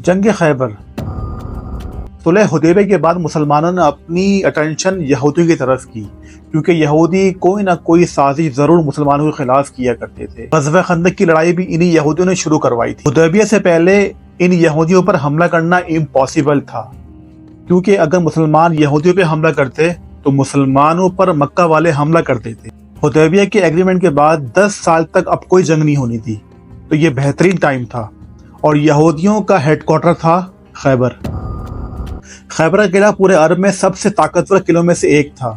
जंग खैबर सुलह हुदैबिया के बाद मुसलमानों ने अपनी अटेंशन यहूदियों की तरफ की, क्योंकि यहूदी कोई ना कोई साजिश जरूर मुसलमानों के खिलाफ किया करते थे। ग़ज़वा खंदक की लड़ाई भी इन्हीं यहूदियों ने शुरू करवाई थी। हुदैबिया से पहले इन यहूदियों पर हमला करना इम्पॉसिबल था, क्योंकि अगर मुसलमान यहूदियों पर हमला करते तो मुसलमानों पर मक्का वाले हमला करते थे। हुदैबिया के एग्रीमेंट के बाद 10 साल तक अब कोई जंग नहीं होनी थी, तो ये बेहतरीन टाइम था। और यहूदियों का हेडक्वार्टर था खैबर। खैबर का किला पूरे अरब में सबसे ताकतवर किलों में से एक था।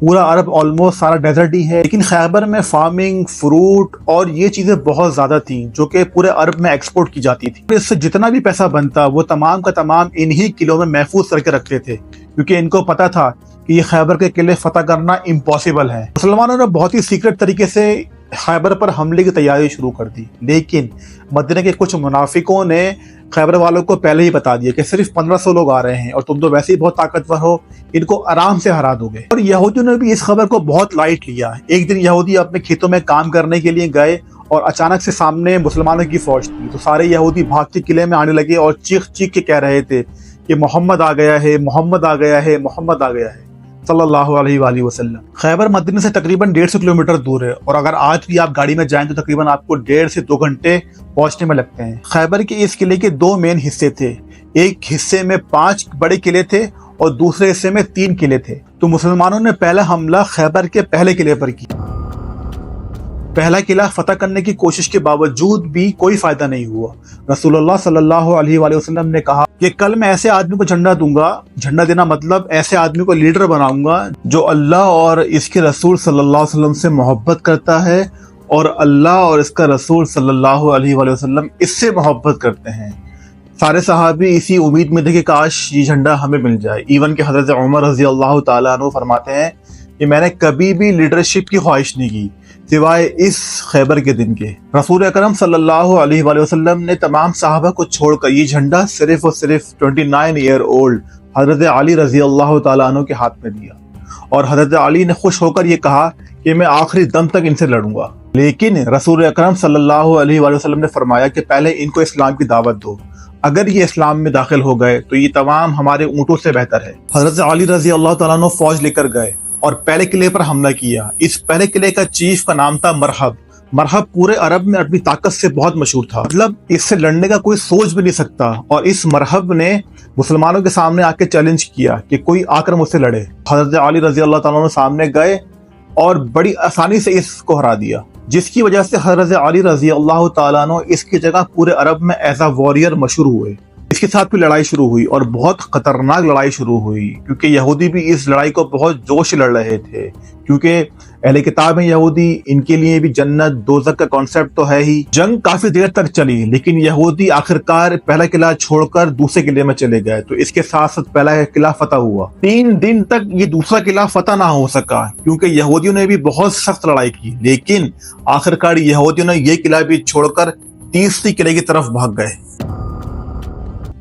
पूरा अरब ऑलमोस्ट सारा डेजर्ट ही है, लेकिन खैबर में फार्मिंग, फ्रूट और ये चीज़ें बहुत ज़्यादा थीं जो कि पूरे अरब में एक्सपोर्ट की जाती थी। इससे जितना भी पैसा बनता वो तमाम का तमाम इन्हीं किलों में महफूज करके रखते थे, क्योंकि इनको पता था कि ये खैबर के किले फतह करना इम्पॉसिबल है। मुसलमानों ने बहुत ही सीक्रेट तरीके से खैबर पर हमले की तैयारी शुरू कर दी, लेकिन मदीना के कुछ मुनाफिकों ने खैबर वालों को पहले ही बता दिया कि सिर्फ 1500 लोग आ रहे हैं और तुम तो वैसे ही बहुत ताकतवर हो, इनको आराम से हरा दोगे। और यहूदियों ने भी इस खबर को बहुत लाइट लिया। एक दिन यहूदी अपने खेतों में काम करने के लिए गए और अचानक से सामने मुसलमानों की फौज थी, तो सारे यहूदी भाग के किले में आने लगे और चीख चीख के कह रहे थे कि मोहम्मद आ गया है, मोहम्मद आ गया है, मोहम्मद आ गया है सल्लल्लाहु अलैहि वसल्लम। खैबर मदीना से तकरीबन 150 किलोमीटर दूर है, और अगर आज भी आप गाड़ी में जाएं तो तकरीबन आपको 1.5 से 2 घंटे पहुंचने में लगते हैं। खैबर के इस किले के 2 मेन हिस्से थे। एक हिस्से में 5 बड़े किले थे और दूसरे हिस्से में 3 किले थे। तो मुसलमानों ने पहला हमला खैबर के पहले किले पर किया। पहला किला फतह करने की कोशिश के बावजूद भी कोई फायदा नहीं हुआ। रसूलुल्लाह सल्लल्लाहु अलैहि वसल्लम ने कहा कि कल मैं ऐसे आदमी को झंडा दूंगा, झंडा देना मतलब ऐसे आदमी को लीडर बनाऊंगा जो अल्लाह और इसके रसूल सल्लल्लाहु अलैहि वसल्लम से मोहब्बत करता है और अल्लाह और इसका रसूल सल्लल्लाहु अलैहि वसल्लम इससे मोहब्बत करते हैं। सारे सहाबी इसी उम्मीद में थे कि काश ये झंडा हमें मिल जाए। इवन के हजरत उमर रज़ी अल्लाह ताला अन्हु फरमाते हैं कि मैंने कभी भी लीडरशिप की ख्वाहिश नहीं की सिवाय इस खैबर के दिन के। रसूल अकरम सल्लल्लाहु अलैहि वसल्लम ने तमाम सहाबा को छोड़कर ये झंडा सिर्फ और सिर्फ 29 ईयर ओल्ड हजरत अली रजी अल्लाह ताला अन्हु के हाथ में दिया, और हजरत अली ने खुश होकर ये कहा कि मैं आखिरी दम तक इनसे लड़ूंगा। लेकिन रसूल अकरम सल्लल्लाहु अलैहि वसल्लम ने फरमाया कि पहले इनको इस्लाम की दावत दो, अगर ये इस्लाम में दाखिल हो गए तो ये तमाम हमारे ऊँटों से बेहतर है। हजरत अली रजी अल्लाह ताला अन्हु फौज लेकर गए और पहले किले पर हमला किया। इस पहले किले का चीफ का नाम था मरहब। मरहब पूरे अरब में अपनी ताकत से बहुत मशहूर था, मतलब इससे लड़ने का कोई सोच भी नहीं सकता। और इस मरहब ने मुसलमानों के सामने आके चैलेंज किया कि कोई आकर मुझसे लड़े। हजरत अली रजी अल्लाह ताला अन्हु सामने गए और बड़ी आसानी से इसको हरा दिया, जिसकी वजह से हजरत अली रजी अल्लाह ताला अन्हु इसकी जगह पूरे अरब में एज अ वॉरियर मशहूर हुए। इसके साथ भी लड़ाई शुरू हुई और बहुत खतरनाक लड़ाई शुरू हुई, क्योंकि यहूदी भी इस लड़ाई को बहुत जोश से लड़ रहे थे, क्योंकि अहले किताब में यहूदी, इनके लिए भी जन्नत दोज़ख का कॉन्सेप्ट तो है ही। जंग काफी देर तक चली, लेकिन यहूदी आखिरकार पहला किला छोड़कर दूसरे किले में चले गए, तो इसके साथ साथ पहला किला फतह हुआ। 3 दिन तक ये दूसरा किला फतह ना हो सका, क्योंकि यहूदियों ने भी बहुत सख्त लड़ाई की, लेकिन आखिरकार यहूदियों ने ये किला भी छोड़कर तीसरी किले की तरफ भाग गए।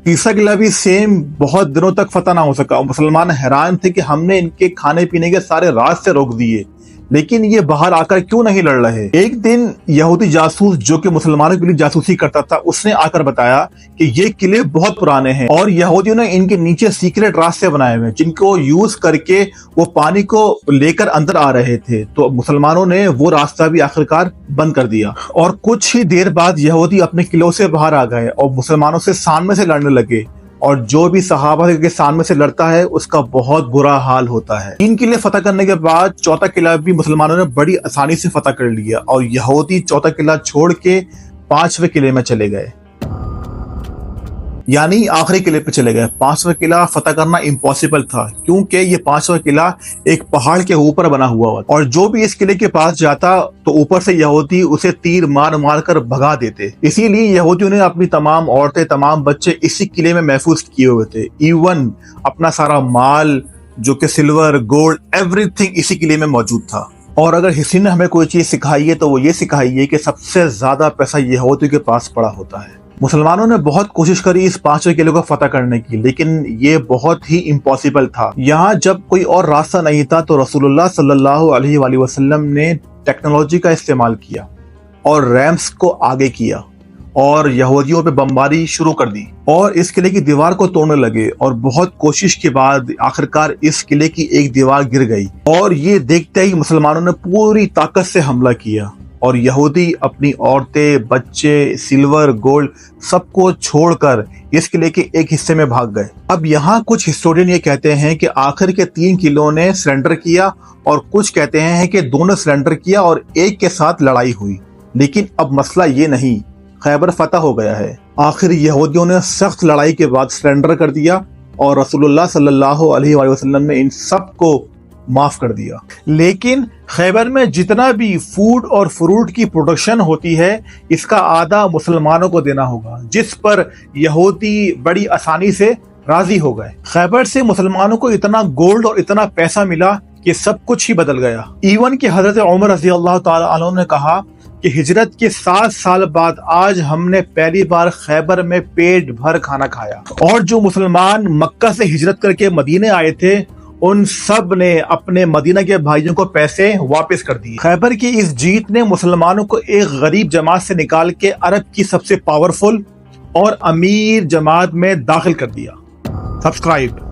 तीसरा किला भी सेम बहुत दिनों तक फतह ना हो सका। मुसलमान हैरान थे कि हमने इनके खाने पीने के सारे रास्ते रोक दिए, लेकिन ये बाहर आकर क्यों नहीं लड़ रहे। एक दिन यहूदी जासूस जो कि मुसलमानों के लिए जासूसी करता था, उसने आकर बताया कि ये किले बहुत पुराने हैं और यहूदियों ने इनके नीचे सीक्रेट रास्ते बनाए हुए, जिनको यूज करके वो पानी को लेकर अंदर आ रहे थे। तो मुसलमानों ने वो रास्ता भी आखिरकार बंद कर दिया, और कुछ ही देर बाद यहूदी अपने किलों से बाहर आ गए और मुसलमानों से सामने से लड़ने लगे। और जो भी सहाबा के सामने से लड़ता है उसका बहुत बुरा हाल होता है। 3 किले फतह करने के बाद चौथा किला भी मुसलमानों ने बड़ी आसानी से फतह कर लिया, और यहूदी चौथा किला छोड़ के 5वें किले में चले गए, यानी आखिरी किले पे चले गए। 5वां किला फतह करना इम्पॉसिबल था, क्योंकि ये 5वां किला एक पहाड़ के ऊपर बना हुआ और जो भी इस किले के पास जाता तो ऊपर से यहूदी उसे तीर मार मार कर भगा देते। इसीलिए यहूदियों ने अपनी तमाम औरतें, तमाम बच्चे इसी किले में महफूज किए हुए थे। इवन अपना सारा माल जो कि सिल्वर, गोल्ड, एवरीथिंग इसी किले में मौजूद था। और अगर हिस्ट्री ने हमें कोई चीज सिखाई है तो वो ये सिखाई है कि सबसे ज्यादा पैसा यहूदियों के पास पड़ा होता है। मुसलमानों ने बहुत कोशिश करी इस 5वें किले को फतह करने की, लेकिन ये बहुत ही इम्पॉसिबल था। यहाँ जब कोई और रास्ता नहीं था तो रसूलुल्लाह सल्लल्लाहु अलैहि वसल्लम ने टेक्नोलॉजी का इस्तेमाल किया और रैम्स को आगे किया اور یہودیوں پہ بمباری شروع کر دی اور اس قلعے کی دیوار کو توڑنے لگے، اور بہت کوشش کے بعد آخرکار اس قلعے کی ایک دیوار گر گئی، اور یہ دیکھتے ہی مسلمانوں نے پوری طاقت سے حملہ کیا، اور یہودی اپنی عورتیں، بچے، سلور، گولڈ سب کو چھوڑ کر اس قلعے کے ایک حصے میں بھاگ گئے۔ اب یہاں کچھ ہسٹورین یہ کہتے ہیں کہ آخر کے 3 قلعوں نے سرنڈر کیا، اور کچھ کہتے ہیں کہ 2 نے سرنڈر کیا اور ایک کے ساتھ لڑائی ہوئی۔ لیکن اب مسئلہ یہ نہیں، خیبر فتح ہو گیا ہے۔ آخر یہودیوں نے سخت لڑائی کے بعد سرنڈر کر دیا، اور رسول اللہ صلی اللہ علیہ وآلہ وسلم نے ان سب کو معاف کر دیا۔ لیکن خیبر میں جتنا بھی فوڈ اور فروٹ کی پروڈکشن ہوتی ہے، اس کا آدھا مسلمانوں کو دینا ہوگا، جس پر یہودی بڑی آسانی سے راضی ہو گئے۔ خیبر سے مسلمانوں کو اتنا گولڈ اور اتنا پیسہ ملا کہ سب کچھ ہی بدل گیا۔ ایون کہ حضرت عمر رضی اللہ تعالی عنہ نے کہا کہ ہجرت کے 7 سال بعد آج ہم نے پہلی بار خیبر میں پیٹ بھر کھانا کھایا، اور جو مسلمان مکہ سے ہجرت کر کے مدینے آئے تھے ان سب نے اپنے مدینہ کے بھائیوں کو پیسے واپس کر دیے۔ خیبر کی اس جیت نے مسلمانوں کو ایک غریب جماعت سے نکال کے عرب کی سب سے پاورفل اور امیر جماعت میں داخل کر دیا۔ سبسکرائب